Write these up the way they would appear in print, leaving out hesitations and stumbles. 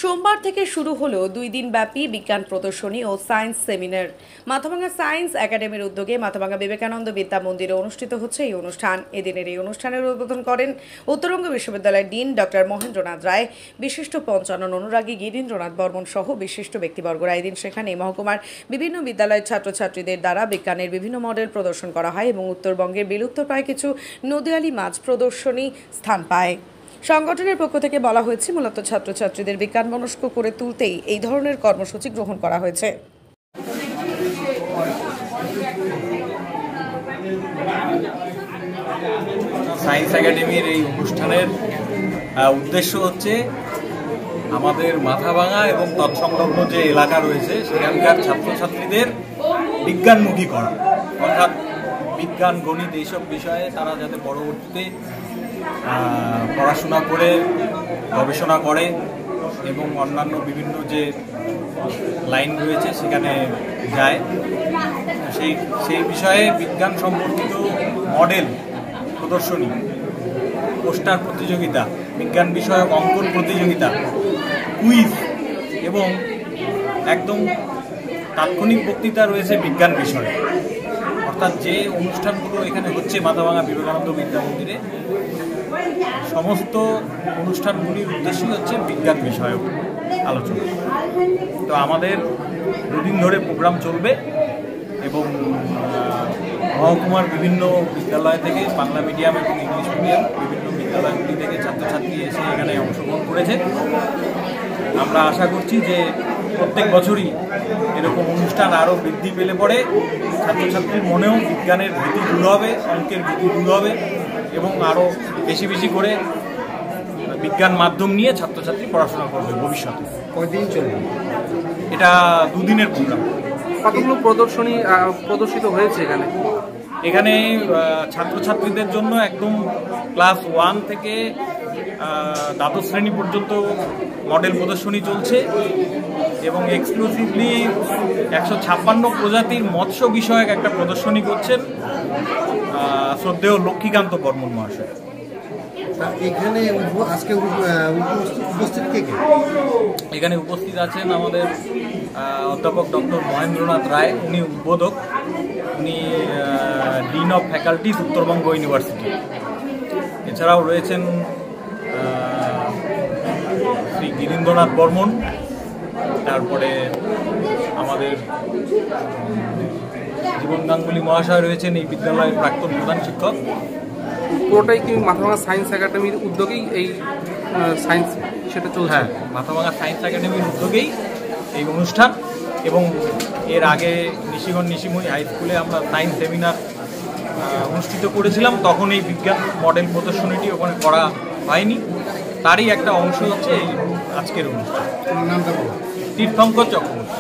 সোমবার থেকে শুরু হলো 2 দিন ব্যাপী বিজ্ঞান প্রদর্শনী ও সায়েন্স সেমিনার। মাথাভাঙা সায়েন্স একাডেমির উদ্যোগে মাথাভাঙা বিবেকানন্দ বিদ্যা মন্দিরে অনুষ্ঠিত হচ্ছে এই অনুষ্ঠান। এদিনের এই অনুষ্ঠানের উদ্বোধন করেন উত্তরবঙ্গ বিশ্ববিদ্যালয়ের ডিন ডক্টর মহেন্দ্রনাথ রায়, বিশিষ্ট পঞ্চানন অনুরাগী গিরীন্দ্রনাথ বর্মন সহ বিশিষ্ট ব্যক্তিবর্গরা। এদিন সেখানে মহকুমার বিভিন্ন বিদ্যালয়ের ছাত্রছাত্রীদের দ্বারা বিজ্ঞানের বিভিন্ন মডেল প্রদর্শন করা হয় এবং উত্তরবঙ্গের বিলুপ্তপ্রায় কিছু নদীয়ালি মাছ প্রদর্শনী স্থান পায়। সংগঠনের পক্ষ থেকে বলা হয়েছে, মূলত ছাত্রছাত্রীদের বিজ্ঞান মনস্ক করে তুলতেই এই ধরনের কর্মসূচি গ্রহণ করা হয়েছে। সায়েন্স একাডেমির এই অনুষ্ঠানের উদ্দেশ্য হচ্ছে আমাদের মাথাভাঙা এবং তৎসংলগ্ন যে এলাকা রয়েছে সেখানকার ছাত্রছাত্রীদের বিজ্ঞানমুখী করা, অর্থাৎ বিজ্ঞান গণিত এইসব বিষয়ে তারা যাতে পরবর্তীতে পড়াশোনা করে গবেষণা করে এবং অন্যান্য বিভিন্ন যে লাইন রয়েছে সেখানে যায়, সেই বিষয়ে বিজ্ঞান সম্পর্কিত মডেল প্রদর্শনী, পোস্টার প্রতিযোগিতা, বিজ্ঞান বিষয়ক অঙ্কন প্রতিযোগিতা, কুইজ এবং একদম তাৎক্ষণিক বক্তৃতা রয়েছে বিজ্ঞান বিষয়ে। অর্থাৎ যে অনুষ্ঠানগুলো এখানে হচ্ছে মাথাভাঙা বিবেকানন্দ বিদ্যা মন্দিরে, সমস্ত অনুষ্ঠানগুলির উদ্দেশ্যই হচ্ছে বিজ্ঞান বিষয়ক আলোচনা। তো আমাদের দুদিন ধরে প্রোগ্রাম চলবে এবং মহকুমার বিভিন্ন বিদ্যালয় থেকে, বাংলা মিডিয়াম এবং ইংলিশ মিডিয়াম বিভিন্ন বিদ্যালয়গুলি থেকে ছাত্রছাত্রী এসে এখানে অংশগ্রহণ করেছে। আমরা আশা করছি যে প্রত্যেক বছরই এরকম অনুষ্ঠান আরও বৃদ্ধি পেলে পরে ছাত্রছাত্রীর মনেও বিজ্ঞানের ভীতি দূর হবে, অঙ্কের ভীতি দূর হবে এবং আরও বেশি বেশি করে বিজ্ঞান মাধ্যম নিয়ে ছাত্রছাত্রী পড়াশোনা করবে ভবিষ্যতে। কয়দিন চলবে এটা? দুদিনের প্রোগ্রাম। কতগুলো প্রদর্শনী প্রদর্শিত হয়েছে এখানে ছাত্রছাত্রীদের জন্য একদম ক্লাস 1 থেকে দ্বাদশ শ্রেণী পর্যন্ত মডেল প্রদর্শনী চলছে এবং এক্সক্লুসিভলি 156 প্রজাতির মৎস্য বিষয়ক একটা প্রদর্শনী করছেন শ্রদ্ধেয় লক্ষ্মীকান্ত বর্মন মহাশয়। এখানে আজকে উপস্থিত কে কে? এখানে উপস্থিত আছেন আমাদের অধ্যাপক ডক্টর মহেন্দ্রনাথ রায়, উনি উদ্বোধক, উনি dean of faculties Uttarbanga university. এছাড়াও রয়েছেন শ্রী গিরীন্দ্রনাথ বর্মন, তারপরে আমাদের জীবন গাঙ্গুলি মহাশয় রয়েছেন, এই বিদ্যালয়ের প্রাক্তন প্রধান শিক্ষক। পুরোটাই কি মাথাভাঙা সায়েন্স একাডেমির উদ্যোগেই এই সায়েন্স সেটা চলছে? হ্যাঁ, মাথাভাঙা সায়েন্স একাডেমির উদ্যোগেই এই অনুষ্ঠান। এবং এর আগে নিশিমণি হাই স্কুলে আমরা সায়েন্স সেমিনার অনুষ্ঠিত করেছিলাম, তখন এই বিজ্ঞান মডেল প্রদর্শনীটি ওখানে করা হয়নি। তারই একটা অংশ হচ্ছে এই আজকের অনুষ্ঠান। তীর্থঙ্কর চক্রবর্তী।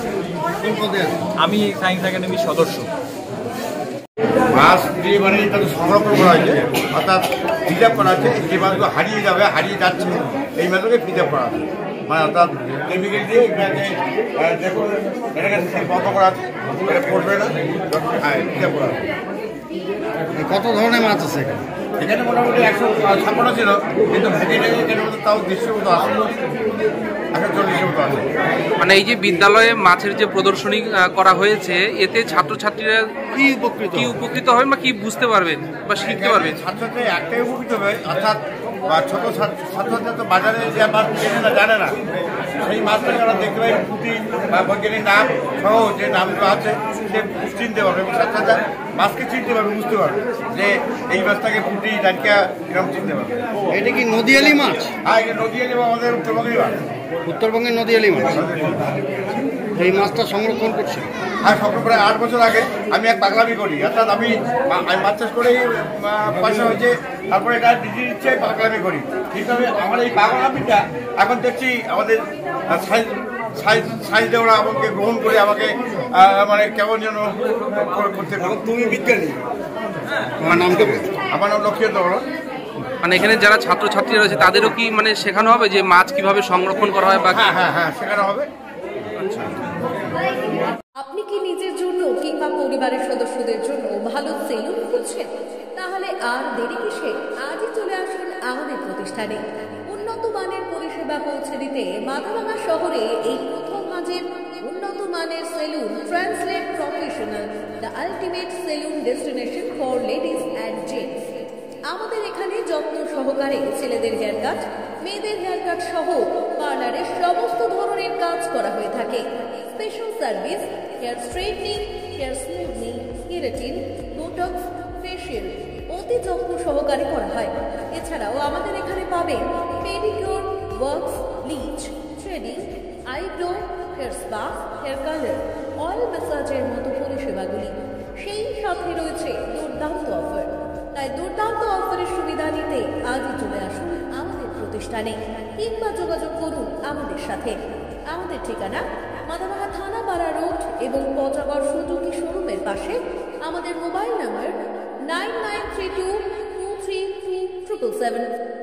আমি সায়েন্স একাডেমির সদস্য। মাছ যে মানে তাদের সংরক্ষণ করা হয়েছে, অর্থাৎ প্রিজার্ভ করা আছে। যে মাছগুলো হারিয়ে যাচ্ছে এই মাছগুলোকে প্রিজার্ভ করা আছে, মানে অর্থাৎ কেমিক্যাল দিয়ে দেখুন এটাকে বন্ধ করা আছে, এটা পড়বে না, প্রিজার্ভ করা আছে। কত ধরনের মাছ আছে এখানে? মোটামুটি 156 ছিল, কিন্তু ভেজিটেরিয়ান মধ্যে তাও 150 মতো আছে, 140 মতো আছে। মানে এই যে বিদ্যালয়ে মাছের যে প্রদর্শনী করা হয়েছে, এতে ছাত্রছাত্রীরা কি উপকৃত হবেন বা কি বুঝতে পারবেন বা শিখতে পারবেন? ছাত্রছাত্রী একটাই উপকৃত হবে, অর্থাৎ ছোট ছাত্রছাত্রী তো বাজারে যে মাছ কেনে না, জানে না, সেই মাছটাকে আমরা দেখতে পাই, পুঁটি বা বৈজ্ঞানিক নাম সহ যে নামগুলো আছে সে চিনতে পারবে এবং ছাত্রছাত্রীরা মাছকে চিনতে পারবে, বুঝতে পারবে যে এই মাছটাকে পুঁটি ডাকিয়া এরকম চিনতে পারবে। এটা কি নদীয়ালি মাছ? হ্যাঁ, এটা নদীয়ালি বা আমাদের উত্তরবঙ্গের মাছ। উত্তরবঙ্গের নদীয়ালি মাছ। এই মাছটা সংরক্ষণ করছে? হ্যাঁ, সংরক্ষণ করে 8 বছর আগে আমি এক পাগলামি করি, অর্থাৎ আমি মাছ চাষ করেই পয়সা হয়েছে, তারপরে এটা ডিগ্রি দিচ্ছে, পাগলামি করি। কিন্তু আমার এই পাগলামিটা এখন দেখছি আমাদের সাইজ দেওয়া আমাকে গ্রহণ করে আমাকে মানে কেমন যেন করতে। তুমি বিজ্ঞানী? আমার নাম দেবে? আমার নাম লক্ষ্মীকান্ত বর্মন। মানে এখানে যারা ছাত্রছাত্রীরা রয়েছে তাদেরও কি মানে শেখানো হবে যে মাছ কিভাবে সংরক্ষণ করা হয়? বা হ্যাঁ শেখানো হবে। আপনি কি নিজের জন্য কিংবা পরিবারের সদস্যদের জন্য ভালো সেলুন খুঁজছেন? তাহলে আর দেরি কিসে? আজই চলে আসুন আমাদের প্রতিষ্ঠানে। উন্নত মানের পরিষেবা সেবা পৌঁছে দিতে মাথাভাঙা শহরে এই প্রথম মাঝের উন্নত মানের salon translate professional, the ultimate salon destination for ladies and gents. আমাদের এখানে যত্ন সহকারে ছেলেদের হেয়ার কাট, মেয়েদের হেয়ার কাট সহ পার্লারের সমস্ত ধরনের কাজ করা হয়ে থাকে। Special service hair straightening, hair smoothing, keratin, botox, facial অতি যত্ন সহকারে করা হয়। এছাড়াও আমাদের এখানে পাবেন pedicure, wax, bleach, threading, eyebrow, hair spa, hair colour, oil ম্যাসাজের মতো পরিষেবাগুলি। সেই সাথে রয়েছে দুর্দান্ত অফার। তাই দুর্দান্ত অফারের সুবিধা নিতে আজই চলে আসুন আমাদের প্রতিষ্ঠানে কিংবা যোগাযোগ করুন আমাদের সাথে। আমাদের ঠিকানা মাথাভাঙা থানাপাড়া রোড এবং পচাগড় সুজুকি শোরুমের পাশে। আমাদের মোবাইল নাম্বার 9932233777।